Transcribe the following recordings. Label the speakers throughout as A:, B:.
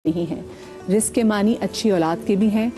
A: نہیں ہیں. رزق کے معنی اچھی اولاد کے بھی ہیں,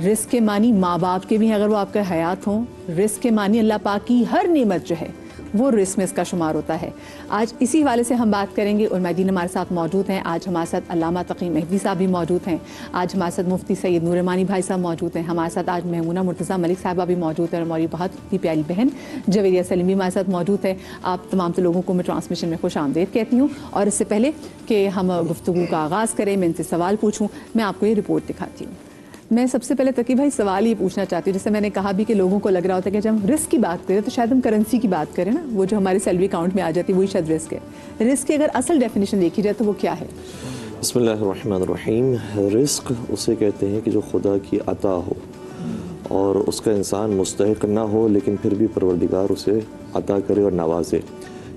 A: رزق کے معنی ماں باپ کے بھی ہیں اگر وہ آپ کا حیات ہوں, رزق کے معنی اللہ پاک کی ہر نعمت جو ہے وہ رزق میں اس کا شمار ہوتا ہے. آج اسی حوالے سے ہم بات کریں گے. علماء دین ہمارے ساتھ موجود ہیں. آج ہمارے ساتھ علامہ تقی مہدی صاحب بھی موجود ہیں. آج ہمارے ساتھ مفتی سید نور رحمانی بھائی صاحب موجود ہیں. ہمارے ساتھ آج محمونہ مرتضیٰ ملک صاحبہ بھی موجود ہیں, اور ہماری بہت ہی پیاری بہن جویریہ سلیم بھی ہمارے ساتھ موجود ہے. آپ تمام تو لوگوں کو میں ٹرانسمیشن میں خوش آمدید کہتی ہوں. اور اس سے پہلے کہ ہم گفتگو کا آغاز کریں, میں ان سے سوال پوچھوں, میں آپ کو یہ رپورٹ دکھاتی ہوں. میں سب سے پہلے تقی بھائی سوال یہ پوچھنا چاہتی ہوں, جیسے میں نے کہا بھی کہ لوگوں کو لگ رہا ہوتا ہے کہ جب ہم رزق کی بات کریں تو شاید ہم کرنسی کی بات کریں نا, وہ جو ہماری سیلری اکاؤنٹ میں آ جاتی ہے وہی شاید رزق ہے. رزق کی اگر اصل ڈیفینیشن دیکھی جائے تو وہ کیا ہے؟
B: بسم اللہ الرحمن الرحیم. رزق اسے کہتے ہیں کہ جو خدا کی عطا ہو اور اس کا انسان مستحق نہ ہو لیکن پھر بھی پروردگار اسے عطا کرے اور نوازے.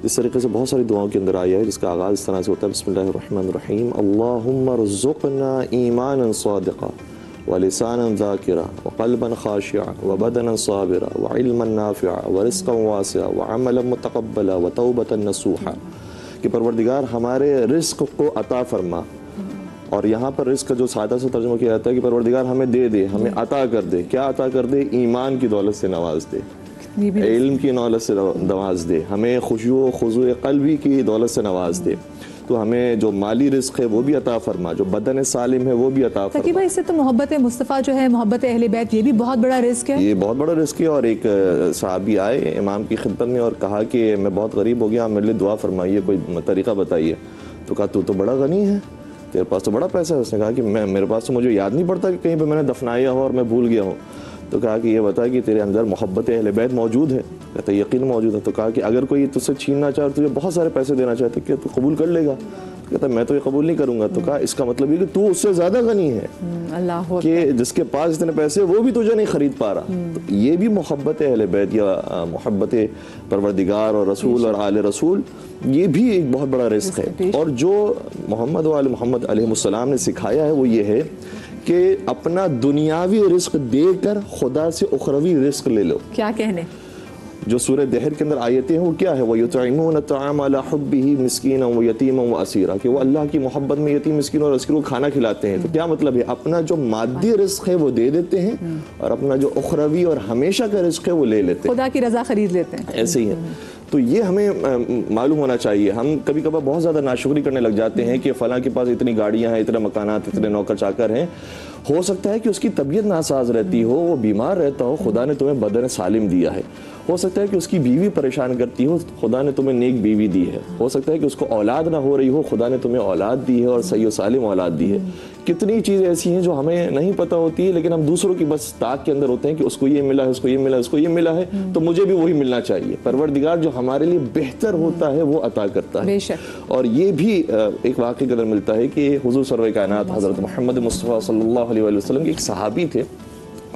B: اس طریقے سے بہت ساری دعاؤں کے اندر آیا ہے جس کا آغاز اس طرح سے ہوتا ہے, بسم اللہ الرحمن الرحیم, اللہم ارزقنا ایمانا صادقا ولسانا ذاکرا وقلبا خاشعا وبدنا صابرا وعلما نافعا ورزقا واسعا وعملا متقبلا وتوبتا نصوحا. کہ پروردگار ہمارے رزق کو عطا فرما. اور یہاں پر رزق کا جو سادہ سے ترجمہ کیا جاتا ہے کہ پروردگار ہمیں دے دے, ہمیں عطا کر دے. کیا عطا کر دے؟ ایمان کی دولت سے نواز دے, علم کی دولت سے نواز دے, ہمیں خشوع و خضوع قلبی کی دولت سے نواز دے. تو ہمیں جو مالی رزق ہے وہ بھی عطا فرما, جو بدن سالم ہے وہ بھی عطا فرما.
A: تقی بھائی اس سے تو محبت مصطفیٰ جو ہے, محبت اہل بیت, یہ بھی بہت بڑا رزق ہے.
B: یہ بہت بڑا رزق ہے. اور ایک صحابی آئے امام کی خدمت میں اور کہا کہ میں بہت غریب ہو گیا, میرے لیے دعا فرمائیے, کوئی طریقہ بتائیے. تو کہا تو بڑا غنی ہے, تیرے پاس تو بڑا پیسہ ہے. اس نے کہا کہ میرے پاس تو مجھے یاد نہیں پڑتا کہ کہیں پہ میں نے دفنایا ہو اور میں بھول گیا ہوں. تو کہا کہ یہ بتا کہ تیرے اندر محبت اہل بیت موجود ہے؟ کہتا یقین موجود ہے. تو کہا کہ اگر کوئی تجھ سے چھیننا چاہے اور تجھے بہت سارے پیسے دینا چاہے تو کیا تو قبول کر لے گا؟ کہتا میں تو یہ قبول نہیں کروں گا. تو کہا اس کا مطلب یہ کہ تو اس سے زیادہ غنی ہے,
A: اللہ
B: کہ جس کے پاس اتنے پیسے وہ بھی تجھے نہیں خرید پا رہا. تو یہ بھی محبت اہل بیت یا محبت پروردگار اور رسول اور آل رسول, یہ بھی ایک بہت بڑا رزق ہے. اور جو محمد و آل محمد علیہ السلام نے سکھایا ہے وہ یہ ہے کہ اپنا دنیاوی رزق دے کر خدا سے اخروی رزق لے لو.
A: کیا کہنے
B: جو سورہ دہر کے اندر آیتیں ہیں وہ کیا ہے؟ وَيُطْعِمُونَ الطَّعَامَ عَلَىٰ حُبِّهِ مِسْكِينًا وَيَتِيمًا وَأَسِيرًا, کہ وہ اللہ کی محبت میں یتیم مسکین اور اسیر کو کھانا کھلاتے ہیں. تو کیا مطلب ہے؟ اپنا جو مادی رزق ہے وہ دے دیتے ہیں اور اپنا جو اخروی اور ہمیشہ کا رزق ہے وہ لے لیتے ہیں,
A: خدا کی رضا خرید لیتے ہیں.
B: ایسے ہی ہے. تو یہ ہمیں معلوم ہونا چاہیے. ہم کبھی کبھار بہت زیادہ ناشکری کرنے لگ جاتے ہیں کہ فلاں کے پاس اتنی گاڑیاں ہیں, اتنے مکانات, اتنے نوکر چاکر ہیں. ہو سکتا ہے کہ اس کی طبیعت ناساز رہتی ہو, وہ بیمار رہتا ہو, خدا نے تمہیں بدن سالم دیا ہے. ہو سکتا ہے کہ اس کی بیوی پریشان کرتی ہو, خدا نے تمہیں نیک بیوی دی ہے. ہو سکتا ہے کہ اس کو اولاد نہ ہو رہی ہو, خدا نے تمہیں اولاد دی ہے اور صحیح و سالم اولاد دی ہے. کتنی چیزیں ایسی ہیں جو ہمیں نہیں پتہ ہوتی ہے, لیکن ہم دوسروں کی بس طاق کے اندر ہوتے ہیں کہ اس کو یہ ملا ہے, اس کو یہ ملا ہے, اس کو یہ ملا ہے, تو مجھے بھی وہی ملنا چاہیے. پروردگار جو ہمارے لیے بہتر ہوتا ہے وہ عطا کرتا ہے. اور یہ بھی ایک واقعے کے اندر ملتا ہے کہ حضور سرور کائنات حضرت محمد مصطفیٰ صلی اللہ علیہ وسلم کے ایک صحابی تھے,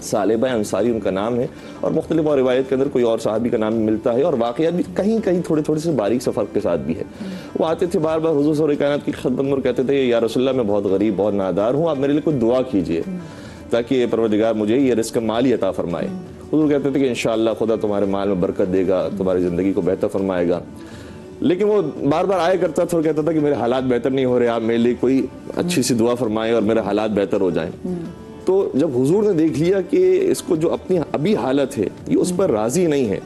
B: ثعلبہ انصاری ان کا نام ہے, اور مختلف اور روایت کے اندر کوئی اور صحابی کا نام بھی ملتا ہے, اور واقعات بھی کہیں کہیں تھوڑے تھوڑے سے باریک سے فرق کے ساتھ بھی ہے. وہ آتے تھے بار بار حضور صلی اللہ علیہ کائنات کی خدمت میں اور کہتے تھے یا رسول اللہ میں بہت غریب, بہت نادار ہوں, آپ میرے لیے کوئی دعا کیجئے تاکہ پروردگار مجھے یہ رزق مالی عطا فرمائے. حضور کہتے تھے کہ انشاءاللہ خدا تمہارے مال میں برکت دے گا, تمہاری زندگی کو بہتر فرمائے گا. لیکن وہ بار بار آیا کرتا تھا اور کہتا تھا کہ میرے حالات بہتر نہیں ہو رہے, آپ میرے لیے کوئی اچھی سی دعا فرمائیں اور میرے حالات بہتر ہو جائیں. تو جب حضور نے دیکھ لیا کہ اس کو جو اپنی ابھی حالت ہے یہ اس پر راضی نہیں ہے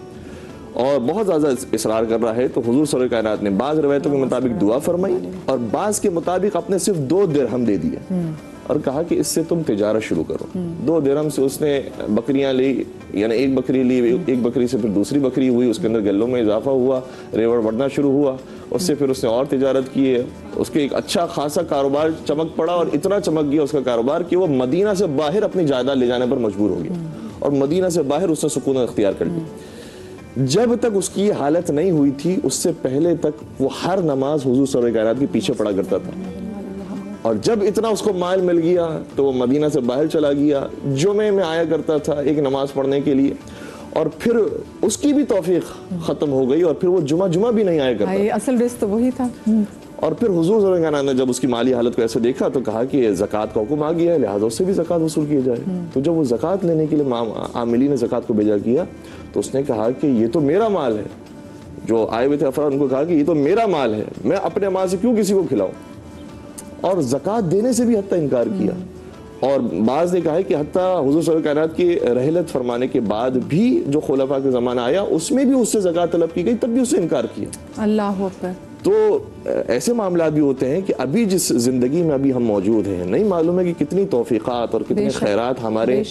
B: اور بہت زیادہ اصرار کر رہا ہے, تو حضور صلی اللہ علیہ کائنات نے بعض روایتوں کے مطابق دعا فرمائی اور بعض کے مطابق اپنے صرف 2 درہم دے دیے اور کہا کہ اس سے تم تجارت شروع کرو. 2 درہم سے اس نے بکریاں لی, یعنی ایک بکری لی, ایک بکری سے پھر دوسری بکری ہوئی, اس کے اندر گلوں میں اضافہ ہوا, ریوڑ بڑھنا شروع ہوا, اس سے پھر اس نے اور تجارت کی ہے. اس کے ایک اچھا خاصا کاروبار چمک پڑا اور اتنا چمک گیا اس کا کاروبار کہ وہ مدینہ سے باہر اپنی جائیداد لے جانے پر مجبور ہو گیا اور مدینہ سے باہر اس نے سکون اختیار کر لی. جب تک اس کی حالت نہیں ہوئی تھی اس سے پہلے تک وہ ہر نماز حضور صلی اللہ علیہ کائنات کے پیچھے پڑا کرتا تھا, اور جب اتنا اس کو مال مل گیا تو وہ مدینہ سے باہر چلا گیا, جمعے میں آیا کرتا تھا ایک نماز پڑھنے کے لیے, اور پھر اس کی بھی توفیق ختم ہو گئی اور پھر وہ جمعہ بھی نہیں آیا کرتا.
A: اصل رزق تو وہی تھا.
B: اور پھر حضور صلی اللہ علیہ وسلم نے جب اس کی مالی حالت کو ایسے دیکھا تو کہا کہ زکوٰۃ کا حکم آ گیا ہے, لہٰذا اس سے بھی زکوٰۃ وصول کی جائے. تو جب وہ زکوٰۃ لینے کے لیے عاملین نے زکوٰۃ کو بھیجا کیا تو اس نے کہا کہ یہ تو میرا مال ہے. جو آئے ہوئے تھے افراد ان کو کہا کہ یہ تو میرا مال ہے, میں اپنے مال سے کیوں کسی کو کھلاؤں. اور زکوٰۃ دینے سے بھی حتیٰ انکار کیا. اور بعض نے کہا ہے کہ حتیٰ حضور صلی اللہ علیہ وسلم کی رحلت فرمانے کے بعد بھی جو خلفاء کے زمانہ آیا اس میں بھی اس سے زکوٰۃ طلب کی گئی, تب بھی اس سے انکار کیا.
A: اللہ اکبر.
B: تو ایسے معاملات بھی ہوتے ہیں کہ ابھی جس زندگی میں ابھی ہم موجود ہیں, نہیں معلوم ہے کہ کتنی توفیقات اور کتنے خیرات ہمارے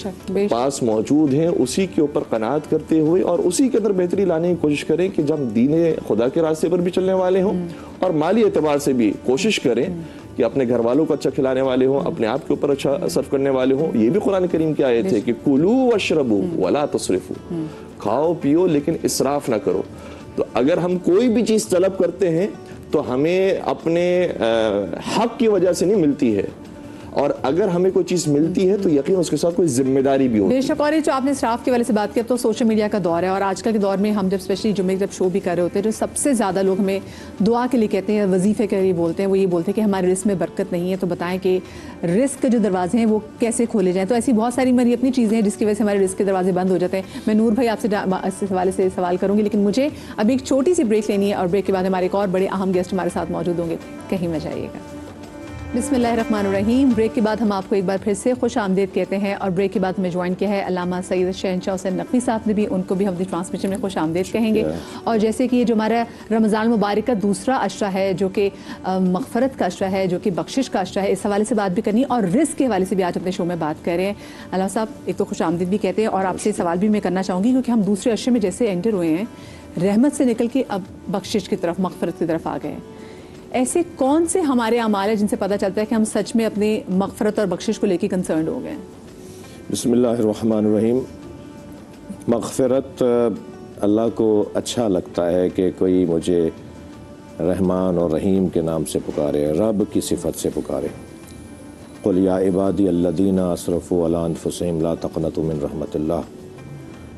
B: پاس موجود ہیں. اسی کے اوپر قناعت کرتے ہوئے اور اسی کے اندر بہتری لانے کی کوشش کریں کہ جب دین خدا کے راستے پر بھی چلنے والے ہوں اور مالی اعتبار سے بھی کوشش کریں کہ اپنے گھر والوں کو اچھا کھلانے والے ہوں, اپنے آپ کے اوپر اچھا صرف کرنے والے ہوں. یہ بھی قرآن کریم کی آیت ہے کہ کلو واشربو ولا تسرفو, کھاؤ پیو لیکن اسراف نہ کرو. تو اگر ہم کوئی بھی چیز طلب کرتے ہیں تو ہمیں اپنے حق کی وجہ سے نہیں ملتی ہے, اور اگر ہمیں کوئی چیز ملتی ہے تو یقین اس کے ساتھ کوئی ذمہ داری بھی ہوتی ہے.
A: بے شک. اور یہ جو آپ نے اسراف کے والے سے بات کی, اب تو سوشل میڈیا کا دور ہے, اور آج کل کے دور میں ہم جب اسپیشلی جمعے جب شو بھی کر رہے ہوتے ہیں, جو سب سے زیادہ لوگ ہمیں دعا کے لیے کہتے ہیں, وظیفے کے لیے بولتے ہیں, وہ یہ بولتے ہیں کہ ہمارے رزق میں برکت نہیں ہے, تو بتائیں کہ رزق کے جو دروازے ہیں وہ کیسے کھولے جائیں. تو ایسی بہت ساری ہماری اپنی چیزیں ہیں جس کی وجہ سے ہمارے رزق کے دروازے بند ہو جاتے ہیں. میں نور بھائی آپ سے اس حوالے سے سوال کروں گی, لیکن مجھے ابھی ایک چھوٹی سی بریک لینی ہے, اور بریک کے بعد ہمارے ایک اور بڑے اہم گیسٹ ہمارے ساتھ موجود ہوں گے, کہیں مت جائیے گا. بسم اللہ الرحمن الرحیم. بریک کے بعد ہم آپ کو ایک بار پھر سے خوش آمدید کہتے ہیں, اور بریک کے بعد ہمیں جوائن کیا ہے علامہ سید شہنشاہ حسین نقوی صاحب نے بھی, ان کو بھی ہم اپنی ٹرانسمیشن میں خوش آمدید کہیں گے. اور جیسے کہ یہ جو ہمارا رمضان المبارک کا دوسرا عشرہ ہے, جو کہ مغفرت کا عشرہ ہے, جو کہ بخشش کا عشرہ ہے, اس حوالے سے بات بھی کرنی, اور رزق کے حوالے سے بھی آج اپنے شو میں بات کر رہے ہیں. علامہ صاحب ایک تو خوش آمدید بھی کہتے ہیں, اور آپ سے سوال بھی میں کرنا چاہوں گی کیونکہ ہم دوسرے عشرے میں جیسے انٹر ہوئے ہیں, رحمت سے نکل کے اب بخشش کی طرف, مغفرت کی طرف آ گئے ہیں. ایسے کون سے ہمارے اعمال ہیں جن سے پتہ چلتا ہے کہ ہم سچ میں اپنے مغفرت اور بخشش کو لے کے کنسرنڈ ہو گئے ہیں؟
C: بسم اللہ الرحمن الرحیم. مغفرت اللہ کو اچھا لگتا ہے کہ کوئی مجھے رحمان اور رحیم کے نام سے پکارے, رب کی صفت سے پکارے. قل یا عبادی الذین اسرفوا علی انفسہم لا تقنطوا من رحمت اللہ.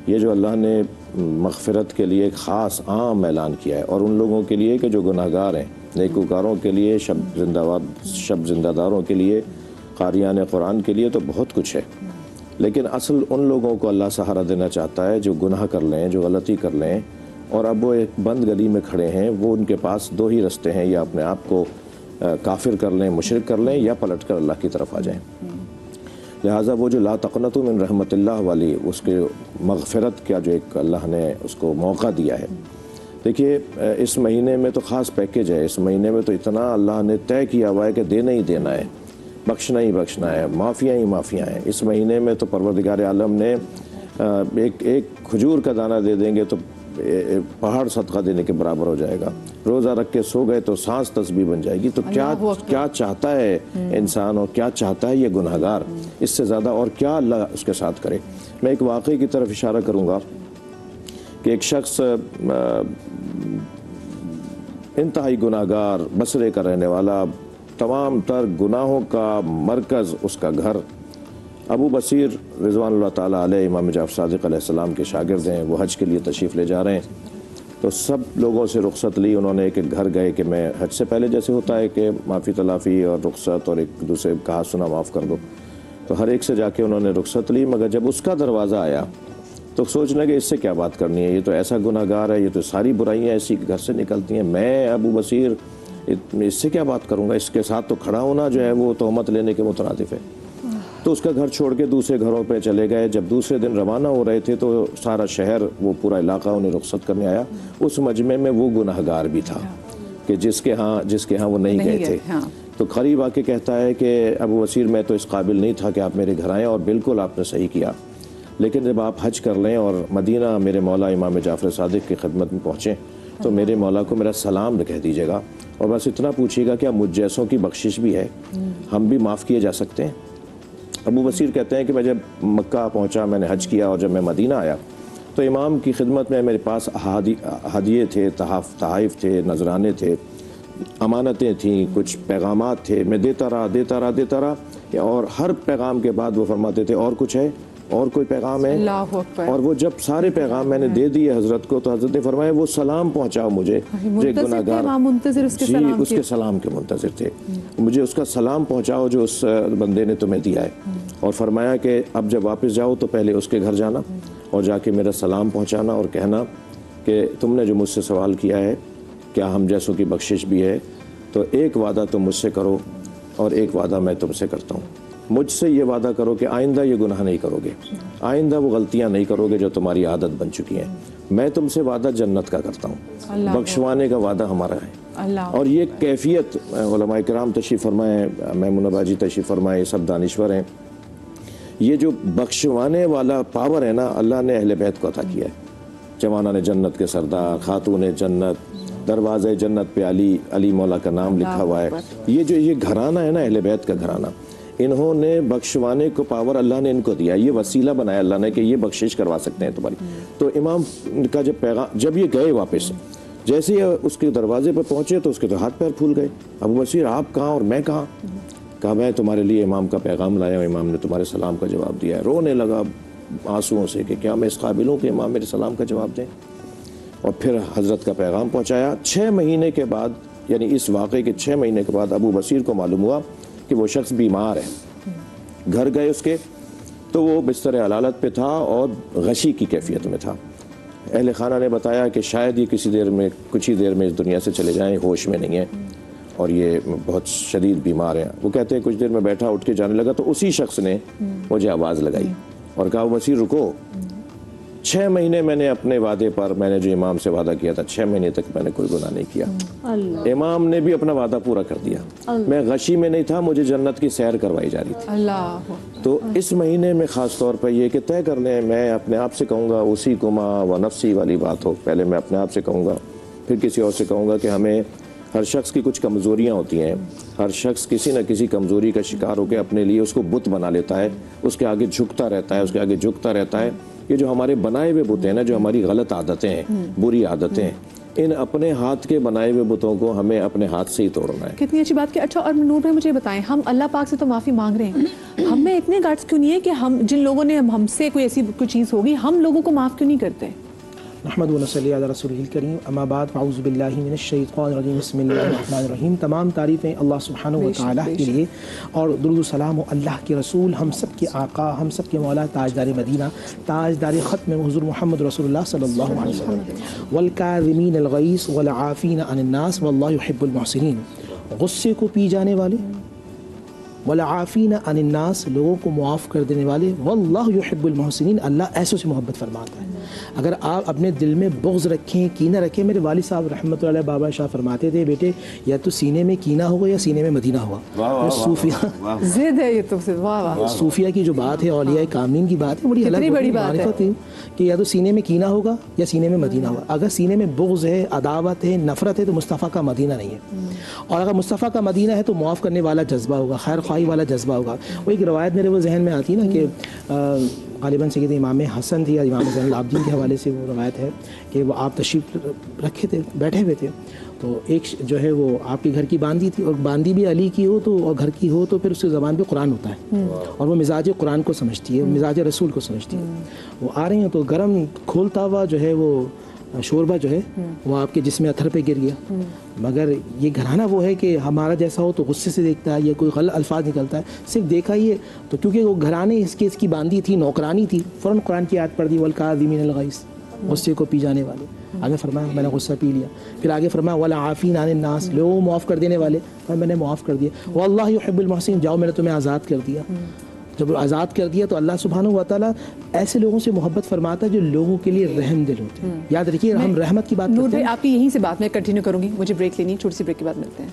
C: یہ جو اللہ نے مغفرت کے لیے ایک خاص عام اعلان کیا ہے, اور ان لوگوں کے لیے کہ جو گناہ گار ہیں, نیکوکاروں کے لیے, شب زندہ داروں کے لیے, قاریان قرآن کے لیے تو بہت کچھ ہے. لیکن اصل ان لوگوں کو اللہ سہارا دینا چاہتا ہے جو گناہ کر لیں, جو غلطی کر لیں, اور اب وہ ایک بند گلی میں کھڑے ہیں. وہ ان کے پاس دو ہی رستے ہیں, یا اپنے آپ کو کافر کر لیں, مشرک کر لیں, یا پلٹ کر اللہ کی طرف آ جائیں. لہٰذا وہ جو لا تقنطوا من رحمت اللہ والی, اس کے مغفرت کا جو ایک اللہ نے اس کو موقع دیا ہے. دیکھیے اس مہینے میں تو خاص پیکیج ہے. اس مہینے میں تو اتنا اللہ نے طے کیا ہوا ہے کہ دینا ہی دینا ہے, بخشنا ہی بخشنا ہے, معافیاں ہی معافیاں ہیں. اس مہینے میں تو پروردگار عالم نے ایک کھجور کا دانہ دے دیں گے تو پہاڑ صدقہ دینے کے برابر ہو جائے گا. روزہ رکھ کے سو گئے تو سانس تسبیح بن جائے گی. تو کیا چاہتا ہے انسان, اور کیا چاہتا ہے یہ گناہگار, اس سے زیادہ اور کیا اللہ اس کے ساتھ کرے. میں ایک واقعے کی طرف اشارہ کروں گا کہ ایک شخص انتہائی گناہگار, بصرے کا رہنے والا, تمام تر گناہوں کا مرکز اس کا گھر. ابو بصیر رضوان اللہ تعالیٰ علیہ امام جعفر صادق علیہ السلام کے شاگرد ہیں. وہ حج کے لیے تشریف لے جا رہے ہیں, تو سب لوگوں سے رخصت لی. انہوں نے ایک ایک گھر گئے کہ میں حج سے پہلے جیسے ہوتا ہے کہ معافی تلافی اور رخصت اور ایک دوسرے کہا سنا معاف کر دو, تو ہر ایک سے جا کے انہوں نے رخصت لی. مگر جب اس کا دروازہ آیا تو سوچ لگے اس سے کیا بات کرنی ہے, یہ تو ایسا گناہ گار ہے, یہ تو ساری برائیاں ایسی گھر سے نکلتی ہیں, میں ابو بصیر اس سے کیا بات کروں گا, اس کے ساتھ تو کھڑا ہونا جو ہے وہ تہمت لینے کے مترادف ہے. تو اس کا گھر چھوڑ کے دوسرے گھروں پہ چلے گئے. جب دوسرے دن روانہ ہو رہے تھے تو سارا شہر, وہ پورا علاقہ انہیں رخصت کرنے آیا. اس مجمع میں وہ گناہ گار بھی تھا کہ جس کے ہاں وہ نہیں گئے تھے. تو قریب آ کے کہتا ہے کہ ابو بصیر میں تو اس قابل نہیں تھا کہ آپ میرے گھر آئیں, اور بالکل آپ نے صحیح کیا, لیکن جب آپ حج کر لیں اور مدینہ میرے مولا امام جعفر صادق کی خدمت میں پہنچیں تو میرے مولا کو میرا سلام کہہ دیجیے گا, اور بس اتنا پوچھیے گا کیا مجھ جیسوں کی بخشش بھی ہے, ہم بھی معاف کیے جا سکتے ہیں. ابو بصیر کہتے ہیں کہ میں جب مکہ پہنچا, میں نے حج کیا, اور جب میں مدینہ آیا تو امام کی خدمت میں میرے پاس ہدیے تھے, تحائف تھے, نذرانے تھے, امانتیں تھیں, کچھ پیغامات تھے. میں دیتا رہا, اور ہر پیغام کے بعد وہ فرماتے تھے اور کچھ ہے, اور کوئی پیغام ہے. اور وہ جب سارے پیغام میں نے دے دیے حضرت کو, تو حضرت نے فرمایا وہ سلام پہنچاؤ مجھے, جو گناہ گار, جی اس کے سلام کے منتظر تھے, مجھے اس کا سلام پہنچاؤ جو اس بندے نے تمہیں دیا ہے. اور فرمایا کہ اب جب واپس جاؤ تو پہلے اس کے گھر جانا اور جا کے میرا سلام پہنچانا, اور کہنا کہ تم نے جو مجھ سے سوال کیا ہے کیا ہم جیسوں کی بخشش بھی ہے, تو ایک وعدہ تم مجھ سے کرو, اور ایک وعدہ میں تم سے کرتا ہوں، مجھ سے یہ وعدہ کرو کہ آئندہ یہ گناہ نہیں کرو گے، آئندہ وہ غلطیاں نہیں کرو گے جو تمہاری عادت بن چکی ہیں۔ میں تم سے وعدہ جنت کا کرتا ہوں، بخشوانے کا وعدہ ہمارا ہے۔ اور یہ کیفیت علماء کرام تشریف فرمائے، میمونہ باجی تشریف فرمائے، سب دانشور ہیں، یہ جو بخشوانے والا پاور ہے نا، اللہ نے اہل بیت کو عطا کیا ہے۔ جوانان جنت کے سردار، خاتون جنت، دروازے جنت پہ علی مولا کا نام لکھا ہوا ہے۔ یہ جو یہ گھرانہ ہے نا، اہل بیت کا گھرانہ، انہوں نے بخشوانے کو پاور اللہ نے ان کو دیا، یہ وسیلہ بنایا اللہ نے کہ یہ بخشش کروا سکتے ہیں تمہاری۔ تو امام کا جب یہ گئے واپس، جیسے ہی اس کے دروازے پہ پہنچے تو اس کے تو ہاتھ پیر پھول گئے۔ ابو بصیر آپ کہاں اور میں کہاں؟ کہا میں تمہارے لیے امام کا پیغام لایا ہوں، امام نے تمہارے سلام کا جواب دیا ہے۔ رونے لگا آنسوؤں سے کہ کیا میں اس قابل ہوں کہ امام میرے سلام کا جواب دیں؟ اور پھر حضرت کا پیغام پہنچایا۔ 6 مہینے کے بعد، یعنی اس واقعے کے 6 مہینے کے بعد ابو بصیر کو معلوم ہوا کہ وہ شخص بیمار ہے۔ گھر گئے اس کے تو وہ بستر علالت پہ تھا اور غشی کی کیفیت میں تھا۔ اہل خانہ نے بتایا کہ شاید یہ کچھ ہی دیر میں اس دنیا سے چلے جائیں، ہوش میں نہیں ہیں اور یہ بہت شدید بیمار ہیں۔ وہ کہتے ہیں کچھ دیر میں بیٹھا، اٹھ کے جانے لگا تو اسی شخص نے مجھے آواز لگائی اور کہا بصیر رکو، 6 مہینے میں نے اپنے وعدے پر، میں نے جو امام سے وعدہ کیا تھا، 6 مہینے تک میں نے کوئی گناہ نہیں کیا۔ امام نے بھی اپنا وعدہ پورا کر دیا۔ میں غشی میں نہیں تھا، مجھے جنت کی سیر کروائی جا رہی تھی۔ تو اس مہینے میں خاص طور پر یہ کہ طے کر لیں، میں اپنے آپ سے کہوں گا اسی کما و نفسی والی بات ہو، پہلے میں اپنے آپ سے کہوں گا، پھر کسی اور سے کہوں گا کہ ہمیں ہر شخص کی کچھ کمزوریاں ہوتی ہیں، ہر شخص کسی نہ کسی کمزوری کا شکار ہو کے اپنے لیے اس کو بت بنا لیتا ہے، اس کے آگے جھکتا رہتا ہے، اس کے آگے جھکتا رہتا ہے۔ یہ جو ہمارے بنائے ہوئے بت ہیں نا، جو ہماری غلط عادتیں ہیں، بری عادتیں ہیں، ان اپنے ہاتھ کے بنائے ہوئے بتوں کو ہمیں اپنے ہاتھ سے ہی توڑنا ہے۔
A: کتنی اچھی بات کہ اچھا، اور نور بھائی مجھے بتائیں، ہم اللہ پاک سے تو معافی مانگ رہے ہیں، ہم میں اتنے گٹس کیوں نہیں ہے کہ ہم جن لوگوں نے ہم سے کوئی ایسی کوئی چیز ہوگی، ہم لوگوں کو معاف کیوں نہیں کرتے؟
D: نحمد و نصلی علی رسول الکریم، اما بعد، فاعوذ باللہ من الشیطان الرجیم، بسم اللہ الرحمن الرحیم۔ تمام تعریفیں اللہ سبحانہ و تعالیٰ کے لیے، اور درود و سلام و اللہ کے رسول، ہم سب کے آقا، ہم سب کے مولا، تاجدار مدینہ، تاجدار ختم حضور محمد رسول اللہ صلی اللہ علیہ وسلم، والکاظمین الغیظ والعافین عن الناس واللہ یحب المحسنین، غصے کو پی جانے والے، والعافین عن الناس، لوگوں کو معاف کر دینے والے، واللہ یحب المحسنین، اللہ ایسوں سے محبت فرماتا ہے۔ اگر آپ اپنے دل میں بغض رکھیں، کینہ رکھیں، میرے والد صاحب رحمۃ اللہ علیہ بابا شاہ فرماتے تھے، بیٹے یا تو سینے میں کینہ ہوگا یا سینے میں مدینہ ہوگا۔
A: ضد ہے یہ تو صرف، واہ واہ،
D: صوفیہ کی جو بات ہے، اولیاء کاملین کی بات ہے، بڑی الگ
A: بڑی معرفت
D: ہے کہ یا تو سینے میں کینہ ہوگا یا سینے میں مدینہ ہوگا۔ اگر سینے میں بغض ہے، عداوت ہے، نفرت ہے، تو مصطفیٰ کا مدینہ نہیں ہے۔ اور اگر مصطفیٰ کا مدینہ ہے تو معاف کرنے والا جذبہ ہوگا، خیر خواہی والا جذبہ ہوگا۔ وہ ایک روایت میرے وہ ذہن میں آتی ہے نا کہ غالباً سید امام حسن تھی یا امام زین العابدین کے حوالے سے وہ روایت ہے کہ وہ آپ تشریف رکھے تھے، بیٹھے ہوئے تھے، تو ایک جو ہے وہ آپ کے گھر کی باندی تھی، اور باندی بھی علی کی ہو تو اور گھر کی ہو تو پھر اس کی زبان پہ قرآن ہوتا ہے، اور وہ مزاج قرآن کو سمجھتی ہے، مزاج رسول کو سمجھتی ہے۔ وہ آ رہے ہیں تو گرم کھولتا ہوا جو ہے وہ شوربہ جو ہے وہ آپ کے جسم اتھر پہ گر گیا۔ مگر یہ گھرانہ وہ ہے کہ ہمارا جیسا ہو تو غصے سے دیکھتا ہے، یا کوئی غلط الفاظ نکلتا ہے صرف دیکھا یہ تو، کیونکہ وہ گھرانے اس کی باندھی تھی، نوکرانی تھی، فوراً قرآن کی آیت پڑھ دی، والکاظمین الغیظ، غصے کو پی جانے والے۔ آگے فرمایا میں نے غصہ پی لیا، پھر آگے فرمایا والعافین عن الناس، لوگوں کو معاف کر دینے والے، اور میں نے معاف کر دیا، واللہ یحب المحسنین، جاؤ میں نے تمہیں آزاد کر دیا۔ جب آزاد کر دیا تو اللہ سبحانہ و تعالیٰ ایسے لوگوں سے محبت فرماتا ہے جو لوگوں کے لیے رحم دل ہوتے ہیں۔ یاد رکھیے ہم رحمت کی بات کرتے ہیں۔
A: نور بھائی آپ کی یہیں سے بات میں کنٹینیو کروں گی، مجھے بریک لینی ہے، چھوٹی سی بریک کے بعد ملتے ہیں۔